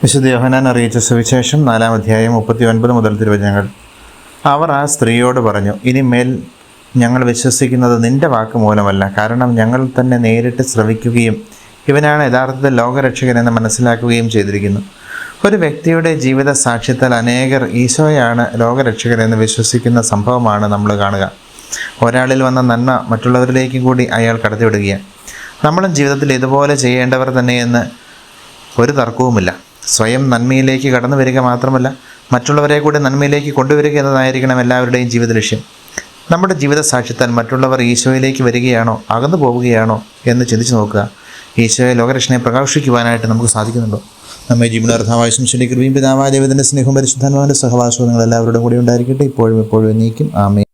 വിശുദ്ധ യോഹന്നാൻ അറിയിച്ച സുവിശേഷം 4-ാം അധ്യായം 39 മുതൽ തിരുവചനങ്ങൾ. അവർ ആ സ്ത്രീയോട് പറഞ്ഞു, ഇനിമേൽ ഞങ്ങൾ വിശ്വസിക്കുന്നത് നിന്റെ വാക്ക് മൂലമല്ല, കാരണം ഞങ്ങൾ തന്നെ നേരിട്ട് ശ്രവിക്കുകയും ഇവനാണ് യഥാർത്ഥത്തിൽ ലോകരക്ഷകനെന്ന് മനസ്സിലാക്കുകയും ചെയ്തിരിക്കുന്നു. ഒരു വ്യക്തിയുടെ ജീവിത സാക്ഷ്യത്താൽ അനേകർ ഈശോയാണ് ലോകരക്ഷകനെന്ന് വിശ്വസിക്കുന്ന സംഭവമാണ് നമ്മൾ കാണുക. ഒരാളിൽ വന്ന നന്മ മറ്റുള്ളവരിലേക്കും കൂടി അയാൾ കടത്തിവിടുകയാണ്. നമ്മളും ജീവിതത്തിൽ ഇതുപോലെ ചെയ്യേണ്ടവർ തന്നെയെന്ന് ഒരു തർക്കവുമില്ല. സ്വയം നന്മയിലേക്ക് കടന്നു വരിക മാത്രമല്ല, മറ്റുള്ളവരെ കൂടി നന്മയിലേക്ക് കൊണ്ടുവരിക എന്നതായിരിക്കണം എല്ലാവരുടെയും ജീവിത ലക്ഷ്യം. നമ്മുടെ ജീവിത സാക്ഷ്യത്താൽ മറ്റുള്ളവർ ഈശോയിലേക്ക് വരികയാണോ അകന്നു പോവുകയാണോ എന്ന് ചിന്തിച്ചു നോക്കുക. ഈശോയെ ലോകരക്ഷനെ പ്രകാശിക്കുവാനായിട്ട് നമുക്ക് സാധിക്കുന്നുണ്ടോ? നമ്മെ ജീവനാർത്ഥമായ ശംശയുടെ കൃപയും പിതാവായ ദൈവത്തിൻ്റെ സ്നേഹവും പരിശുദ്ധാത്മാവിൻ്റെ സഹവാസവും നിങ്ങൾ എല്ലാവരുടെയും കൂടി ഉണ്ടായിരിക്കട്ടെ, ഇപ്പോഴും എപ്പോഴും എന്നേക്കും. ആമേൻ.